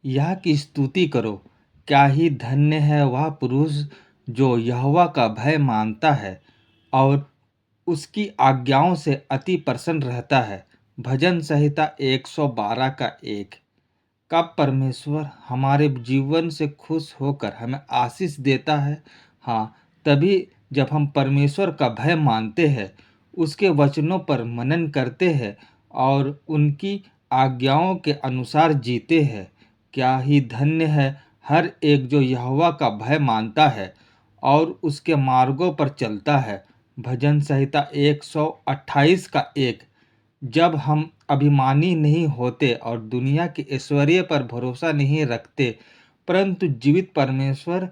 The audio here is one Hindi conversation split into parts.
यह की स्तुति करो। क्या ही धन्य है वह पुरुष जो यहोवा का भय मानता है और उसकी आज्ञाओं से अति प्रसन्न रहता है। भजन संहिता 112 का 1। कब परमेश्वर हमारे जीवन से खुश होकर हमें आशीष देता है? हाँ, तभी जब हम परमेश्वर का भय मानते हैं, उसके वचनों पर मनन करते हैं और उनकी आज्ञाओं के अनुसार जीते हैं। क्या ही धन्य है हर एक जो यहोवा का भय मानता है और उसके मार्गों पर चलता है। भजन संहिता 128 का 1। जब हम अभिमानी नहीं होते और दुनिया के ऐश्वर्य पर भरोसा नहीं रखते, परंतु जीवित परमेश्वर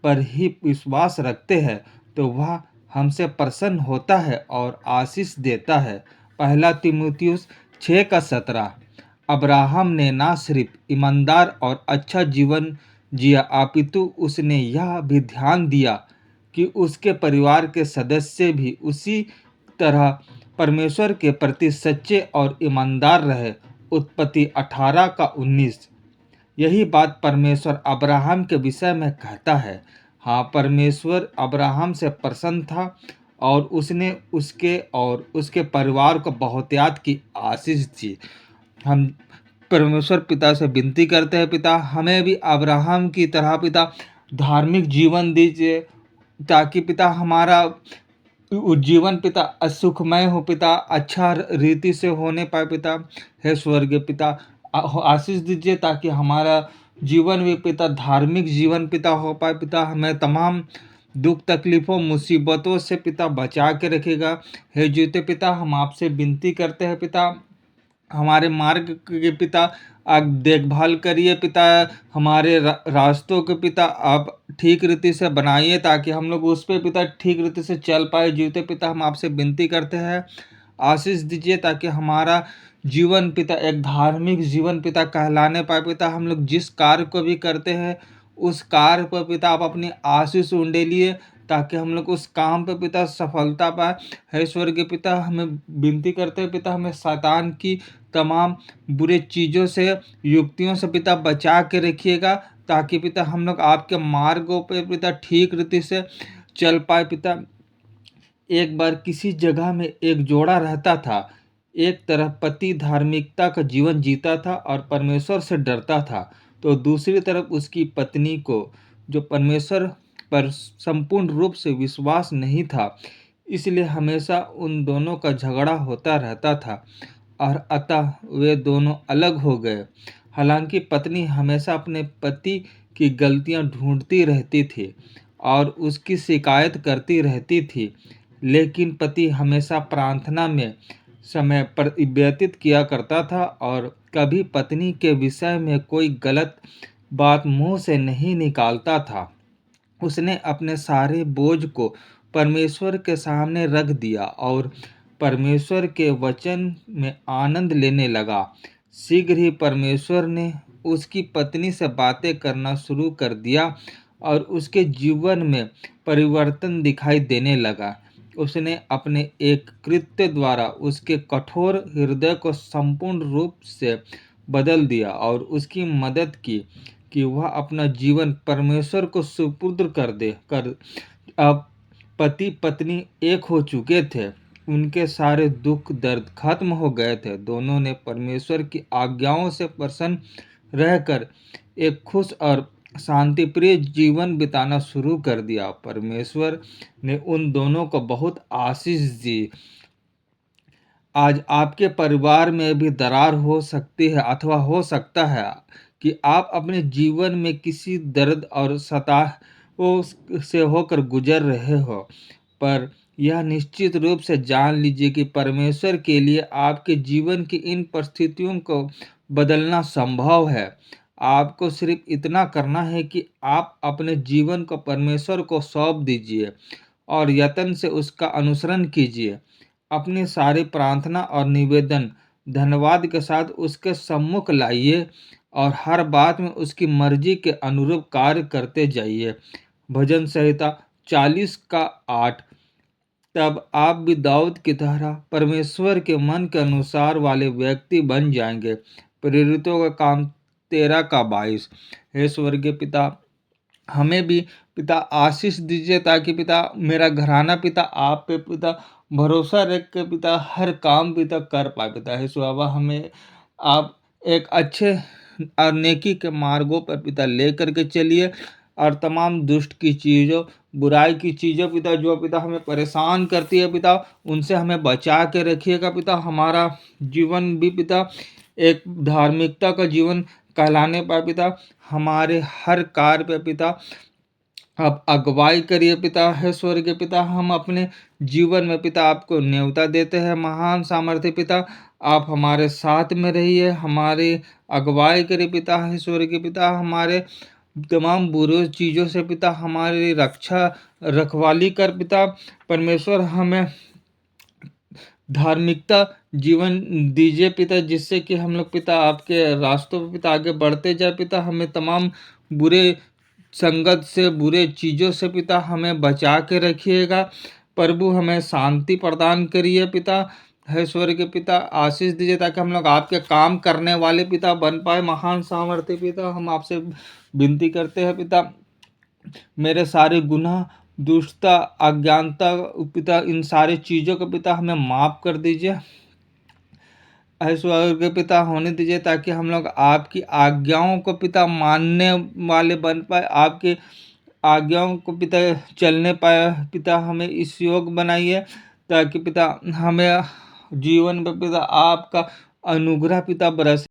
पर ही विश्वास रखते हैं, तो वह हमसे प्रसन्न होता है और आशीष देता है। पहला तीमुथियुस 6:17। अब्राहम ने ना सिर्फ ईमानदार और अच्छा जीवन जिया, अपितु उसने यह भी ध्यान दिया कि उसके परिवार के सदस्य भी उसी तरह परमेश्वर के प्रति सच्चे और ईमानदार रहे। उत्पत्ति 18 का 19। यही बात परमेश्वर अब्राहम के विषय में कहता है। हाँ, परमेश्वर अब्राहम से प्रसन्न था और उसने उसके और उसके परिवार को बहुतायत की आशीष दी। हम परमेश्वर पिता से विनती करते हैं, पिता हमें भी अब्राहम की तरह पिता धार्मिक जीवन दीजिए, ताकि पिता हमारा जीवन पिता सुखमय हो, पिता अच्छा रीति से होने पाए। पिता हे स्वर्गीय पिता, आशीष दीजिए ताकि हमारा जीवन भी पिता धार्मिक जीवन पिता हो पाए। पिता हमें तमाम दुख तकलीफ़ों मुसीबतों से पिता बचा के रखेगा। हे जीते पिता, हम आपसे विनती करते हैं पिता, हमारे मार्ग के पिता आप देखभाल करिए पिता, हमारे रास्तों के पिता आप ठीक रीति से बनाइए ताकि हम लोग उस पे पिता ठीक रीति से चल पाए। जीवते पिता, हम आपसे विनती करते हैं, आशीष दीजिए ताकि हमारा जीवन पिता एक धार्मिक जीवन पिता कहलाने पाए। पिता हम लोग जिस कार्य को भी करते हैं, उस कार्य पर पिता आप अपनी आशीष उंडेलिए ताकि हम लोग उस काम पे पिता सफलता पाए। हे स्वर्गीय पिता, हमें विनती करते हैं पिता, हमें शैतान की तमाम बुरे चीज़ों से, युक्तियों से पिता बचा के रखिएगा ताकि पिता हम लोग आपके मार्गों पे पिता ठीक रीति से चल पाए। पिता एक बार किसी जगह में एक जोड़ा रहता था। एक तरफ पति धार्मिकता का जीवन जीता था और परमेश्वर से डरता था, तो दूसरी तरफ उसकी पत्नी को जो परमेश्वर पर संपूर्ण रूप से विश्वास नहीं था, इसलिए हमेशा उन दोनों का झगड़ा होता रहता था और अतः वे दोनों अलग हो गए। हालांकि पत्नी हमेशा अपने पति की गलतियां ढूंढती रहती थी और उसकी शिकायत करती रहती थी, लेकिन पति हमेशा प्रार्थना में समय पर व्यतीत किया करता था और कभी पत्नी के विषय में कोई गलत बात मुंह से नहीं निकालता था। उसने अपने सारे बोझ को परमेश्वर के सामने रख दिया और परमेश्वर के वचन में आनंद लेने लगा। शीघ्र ही परमेश्वर ने उसकी पत्नी से बातें करना शुरू कर दिया और उसके जीवन में परिवर्तन दिखाई देने लगा। उसने अपने एक कृत्य द्वारा उसके कठोर हृदय को संपूर्ण रूप से बदल दिया और उसकी मदद की कि वह अपना जीवन परमेश्वर को सुपुर्द कर। अब पति पत्नी एक हो चुके थे, उनके सारे दुख दर्द खत्म हो गए थे। दोनों ने परमेश्वर की आज्ञाओं से प्रसन्न रहकर एक खुश और शांतिप्रिय जीवन बिताना शुरू कर दिया। परमेश्वर ने उन दोनों को बहुत आशीष दी। आज आपके परिवार में भी दरार हो सकती है अथवा हो सकता है कि आप अपने जीवन में किसी दर्द और सताव से होकर गुजर रहे हो, पर यह निश्चित रूप से जान लीजिए कि परमेश्वर के लिए आपके जीवन की इन परिस्थितियों को बदलना संभव है। आपको सिर्फ इतना करना है कि आप अपने जीवन को परमेश्वर को सौंप दीजिए और यत्न से उसका अनुसरण कीजिए। अपनी सारी प्रार्थना और निवेदन धन्यवाद के साथ उसके सम्मुख लाइए और हर बात में उसकी मर्जी के अनुरूप कार्य करते जाइए। भजन संहिता 40 का 8। तब आप भी दाऊद की तरह परमेश्वर के मन के अनुसार वाले व्यक्ति बन जाएंगे। प्रेरितों का काम 13 का 22। हे स्वर्गीय पिता, हमें भी पिता आशीष दीजिए, ताकि पिता मेरा घराना पिता आप पे पिता भरोसा रख के पिता हर काम पिता कर पाए। पिता हे बाबा, हमें आप एक अच्छे और नेकी के मार्गों पर पिता लेकर के चलिए, और तमाम दुष्ट की चीज़ों, बुराई की चीज़ों पिता, जो पिता हमें परेशान करती है पिता, उनसे हमें बचा के रखिएगा पिता। हमारा जीवन भी पिता एक धार्मिकता का जीवन कहलाने पाए पिता। हमारे हर कार्य पे पिता आप अगुवाई करिए पिता। हे स्वर्गीय पिता, हम अपने जीवन में पिता आपको न्योता देते हैं। महान सामर्थ्य पिता, आप हमारे साथ में रहिए, हमारी अगुवाई करिए पिता। हे स्वर्गीय पिता, हमारे तमाम बुरी चीज़ों से पिता हमारी रक्षा रखवाली कर पिता। परमेश्वर, हमें धार्मिकता जीवन दीजिए पिता, जिससे कि हम लोग पिता आपके रास्तों पे पिता आगे बढ़ते जाए पिता। हमें तमाम बुरे संगत से, बुरे चीज़ों से पिता हमें बचा के रखिएगा। प्रभु, हमें शांति प्रदान करिए पिता। हे स्वर्गीय पिता, आशीष दीजिए, ताकि हम लोग आपके काम करने वाले पिता बन पाए। महान सामर्थ्य पिता, हम आपसे विनती करते हैं पिता, मेरे सारे गुनाह, दुष्टता, अज्ञानता पिता, इन सारी चीज़ों को पिता हमें माफ़ कर दीजिए। ऐश्वर्य के पिता होने दीजिए, ताकि हम लोग आपकी आज्ञाओं को पिता मानने वाले बन पाए, आपकी आज्ञाओं को पिता चलने पाए पिता। हमें इस योग बनाइए, ताकि पिता हमें जीवन में पिता आपका अनुग्रह पिता बरसे।